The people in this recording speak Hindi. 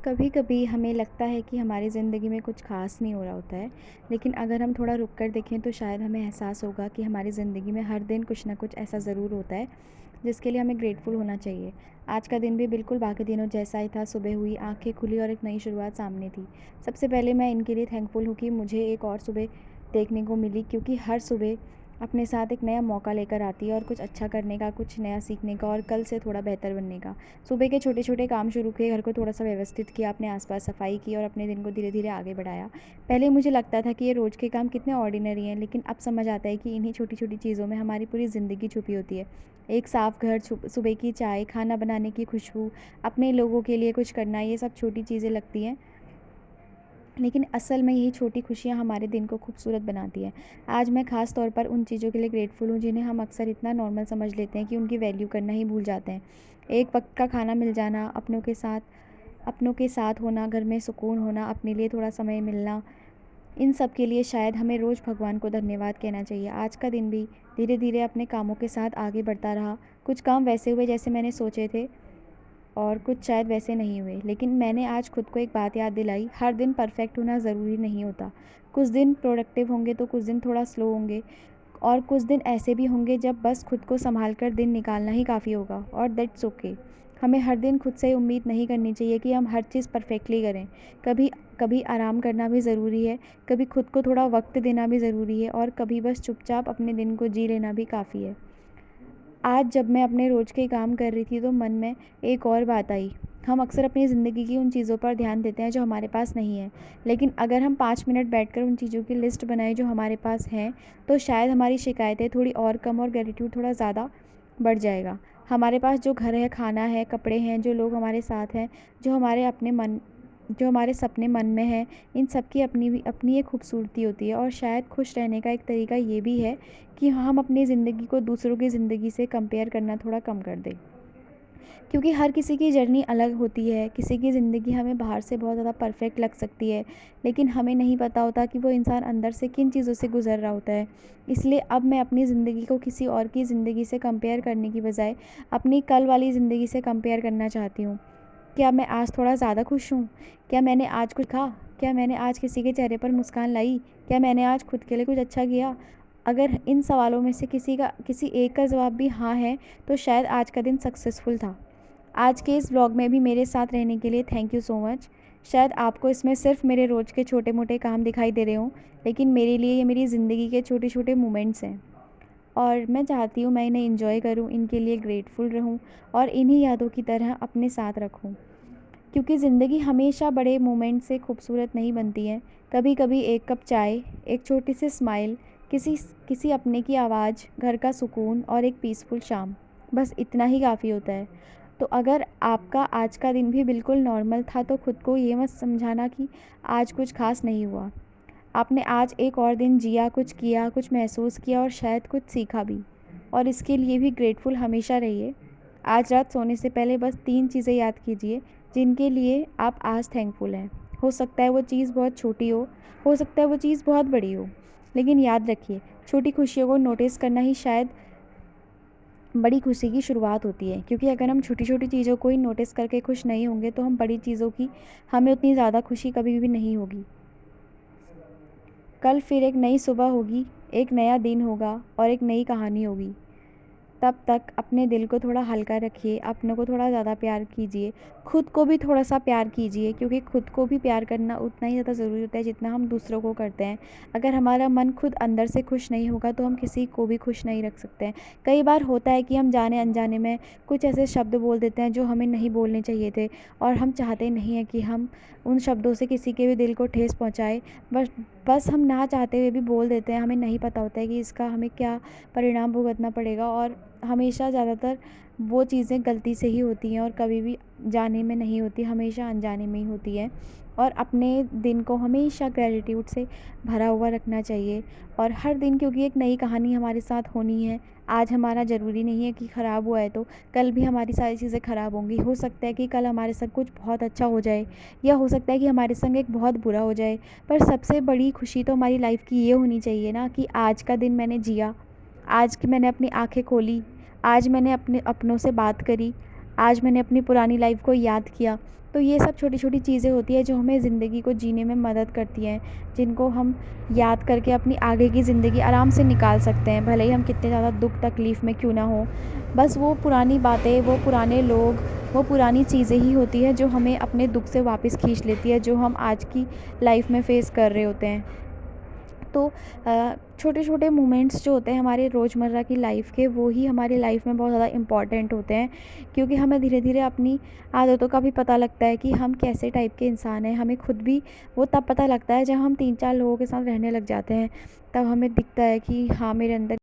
कभी कभी हमें लगता है कि हमारी ज़िंदगी में कुछ ख़ास नहीं हो रहा होता है। लेकिन अगर हम थोड़ा रुक कर देखें तो शायद हमें एहसास होगा कि हमारी ज़िंदगी में हर दिन कुछ ना कुछ ऐसा ज़रूर होता है जिसके लिए हमें ग्रेटफुल होना चाहिए। आज का दिन भी बिल्कुल बाकी दिनों जैसा ही था। सुबह हुई, आंखें खुली और एक नई शुरुआत सामने थी। सबसे पहले मैं इनके लिए थैंकफुल हूँ कि मुझे एक और सुबह देखने को मिली, क्योंकि हर सुबह अपने साथ एक नया मौका लेकर आती है और कुछ अच्छा करने का, कुछ नया सीखने का और कल से थोड़ा बेहतर बनने का। सुबह के छोटे छोटे काम शुरू किए, घर को थोड़ा सा व्यवस्थित किया, अपने आसपास सफाई की और अपने दिन को धीरे धीरे आगे बढ़ाया। पहले मुझे लगता था कि ये रोज़ के काम कितने ऑर्डिनरी हैं, लेकिन अब समझ आता है कि इन्हीं छोटी छोटी चीज़ों में हमारी पूरी ज़िंदगी छुपी होती है। एक साफ़ घर, सुबह की चाय, खाना बनाने की खुशबू, अपने लोगों के लिए कुछ करना, ये सब छोटी चीज़ें लगती हैं, लेकिन असल में यही छोटी खुशियाँ हमारे दिन को खूबसूरत बनाती हैं। आज मैं ख़ास तौर पर उन चीज़ों के लिए ग्रेटफुल हूँ जिन्हें हम अक्सर इतना नॉर्मल समझ लेते हैं कि उनकी वैल्यू करना ही भूल जाते हैं। एक वक्त का खाना मिल जाना, अपनों के साथ होना, घर में सुकून होना, अपने लिए थोड़ा समय मिलना, इन सब के लिए शायद हमें रोज़ भगवान को धन्यवाद कहना चाहिए। आज का दिन भी धीरे धीरे अपने कामों के साथ आगे बढ़ता रहा। कुछ काम वैसे हुए जैसे मैंने सोचे थे और कुछ शायद वैसे नहीं हुए, लेकिन मैंने आज खुद को एक बात याद दिलाई, हर दिन परफेक्ट होना ज़रूरी नहीं होता। कुछ दिन प्रोडक्टिव होंगे तो कुछ दिन थोड़ा स्लो होंगे, और कुछ दिन ऐसे भी होंगे जब बस खुद को संभाल कर दिन निकालना ही काफ़ी होगा, और दैट्स ओके। हमें हर दिन खुद से उम्मीद नहीं करनी चाहिए कि हम हर चीज़ परफेक्टली करें। कभी कभी आराम करना भी ज़रूरी है, कभी खुद को थोड़ा वक्त देना भी ज़रूरी है, और कभी बस चुपचाप अपने दिन को जी लेना भी काफ़ी है। आज जब मैं अपने रोज़ के काम कर रही थी तो मन में एक और बात आई। हम अक्सर अपनी ज़िंदगी की उन चीज़ों पर ध्यान देते हैं जो हमारे पास नहीं है, लेकिन अगर हम 5 मिनट बैठकर उन चीज़ों की लिस्ट बनाएं जो हमारे पास हैं, तो शायद हमारी शिकायतें थोड़ी और कम और ग्रेटिट्यूड थोड़ा ज़्यादा बढ़ जाएगा। हमारे पास जो घर है, खाना है, कपड़े हैं, जो लोग हमारे साथ हैं, जो हमारे सपने मन में हैं, इन सब की अपनी एक खूबसूरती होती है। और शायद खुश रहने का एक तरीका ये भी है कि हम अपनी ज़िंदगी को दूसरों की ज़िंदगी से कंपेयर करना थोड़ा कम कर दें, क्योंकि हर किसी की जर्नी अलग होती है। किसी की ज़िंदगी हमें बाहर से बहुत ज़्यादा परफेक्ट लग सकती है, लेकिन हमें नहीं पता होता कि वो इंसान अंदर से किन चीज़ों से गुज़र रहा होता है। इसलिए अब मैं अपनी ज़िंदगी को किसी और की ज़िंदगी से कंपेयर करने की बजाय अपनी कल वाली ज़िंदगी से कंपेयर करना चाहती हूँ। क्या मैं आज थोड़ा ज़्यादा खुश हूँ? क्या मैंने आज कुछ खा? क्या मैंने आज किसी के चेहरे पर मुस्कान लाई? क्या मैंने आज खुद के लिए कुछ अच्छा किया? अगर इन सवालों में से किसी एक का जवाब भी हाँ है, तो शायद आज का दिन सक्सेसफुल था। आज के इस व्लॉग में भी मेरे साथ रहने के लिए थैंक यू सो मच। शायद आपको इसमें सिर्फ मेरे रोज़ के छोटे मोटे काम दिखाई दे रहे हों, लेकिन मेरे लिए ये मेरी ज़िंदगी के छोटे छोटे मोमेंट्स हैं, और मैं चाहती हूँ मैं इन्हें एंजॉय करूँ, इनके लिए ग्रेटफुल रहूँ और इन्हीं यादों की तरह अपने साथ रखूँ। क्योंकि ज़िंदगी हमेशा बड़े मोमेंट से खूबसूरत नहीं बनती है। कभी कभी एक कप चाय, एक छोटी सी स्माइल, किसी किसी अपने की आवाज़, घर का सुकून और एक पीसफुल शाम, बस इतना ही काफ़ी होता है। तो अगर आपका आज का दिन भी बिल्कुल नॉर्मल था, तो खुद को ये मत समझाना कि आज कुछ खास नहीं हुआ। आपने आज एक और दिन जिया, कुछ किया, कुछ महसूस किया और शायद कुछ सीखा भी, और इसके लिए भी ग्रेटफुल हमेशा रहिए। आज रात सोने से पहले बस 3 चीज़ें याद कीजिए जिनके लिए आप आज थैंकफुल हैं। हो सकता है वो चीज़ बहुत छोटी हो सकता है वो चीज़ बहुत बड़ी हो, लेकिन याद रखिए, छोटी खुशियों को नोटिस करना ही शायद बड़ी खुशी की शुरुआत होती है। क्योंकि अगर हम छोटी छोटी चीज़ों को ही नोटिस करके खुश नहीं होंगे, तो हम बड़ी चीज़ों की हमें उतनी ज़्यादा खुशी कभी भी नहीं होगी। कल फिर एक नई सुबह होगी, एक नया दिन होगा और एक नई कहानी होगी। तब तक अपने दिल को थोड़ा हल्का रखिए, अपनों को थोड़ा ज़्यादा प्यार कीजिए, खुद को भी थोड़ा सा प्यार कीजिए, क्योंकि खुद को भी प्यार करना उतना ही ज़्यादा ज़रूरी होता है जितना हम दूसरों को करते हैं। अगर हमारा मन खुद अंदर से खुश नहीं होगा, तो हम किसी को भी खुश नहीं रख सकते हैं। कई बार होता है कि हम जाने अनजाने में कुछ ऐसे शब्द बोल देते हैं जो हमें नहीं बोलने चाहिए थे, और हम चाहते नहीं हैं कि हम उन शब्दों से किसी के भी दिल को ठेस पहुँचाए। बस बस हम ना चाहते हुए भी बोल देते हैं। हमें नहीं पता होता है कि इसका हमें क्या परिणाम भुगतना पड़ेगा, और हमेशा ज़्यादातर वो चीज़ें गलती से ही होती हैं और कभी भी जाने में नहीं होती, हमेशा अनजाने में ही होती है। और अपने दिन को हमेशा ग्रैटिट्यूड से भरा हुआ रखना चाहिए, और हर दिन, क्योंकि एक नई कहानी हमारे साथ होनी है। आज हमारा ज़रूरी नहीं है कि ख़राब हुआ है तो कल भी हमारी सारी चीज़ें ख़राब होंगी। हो सकता है कि कल हमारे संग कुछ बहुत अच्छा हो जाए, या हो सकता है कि हमारे संग एक बहुत बुरा हो जाए। पर सबसे बड़ी खुशी तो हमारी लाइफ की ये होनी चाहिए ना, कि आज का दिन मैंने जिया, आज की मैंने अपनी आँखें खोली, आज मैंने अपने अपनों से बात करी, आज मैंने अपनी पुरानी लाइफ़ को याद किया। तो ये सब छोटी-छोटी चीज़ें होती हैं जो हमें ज़िंदगी को जीने में मदद करती हैं, जिनको हम याद करके अपनी आगे की ज़िंदगी आराम से निकाल सकते हैं, भले ही हम कितने ज़्यादा दुःख तकलीफ़ में क्यों ना हों। बस वो पुरानी बातें, वो पुराने लोग, वो पुरानी चीज़ें ही होती हैं जो हमें अपने दुःख से वापस खींच लेती है, जो हम आज की लाइफ़ में फ़ेस कर रहे होते हैं। तो छोटे-छोटे मोमेंट्स जो होते हैं हमारे रोज़मर्रा की लाइफ़ के, वो ही हमारी लाइफ़ में बहुत ज़्यादा इम्पोर्टेंट होते हैं, क्योंकि हमें धीरे-धीरे अपनी आदतों का भी पता लगता है कि हम कैसे टाइप के इंसान हैं। हमें खुद भी वो तब पता लगता है जब हम 3-4 लोगों के साथ रहने लग जाते हैं, तब हमें दिखता है कि हाँ, मेरे अंदर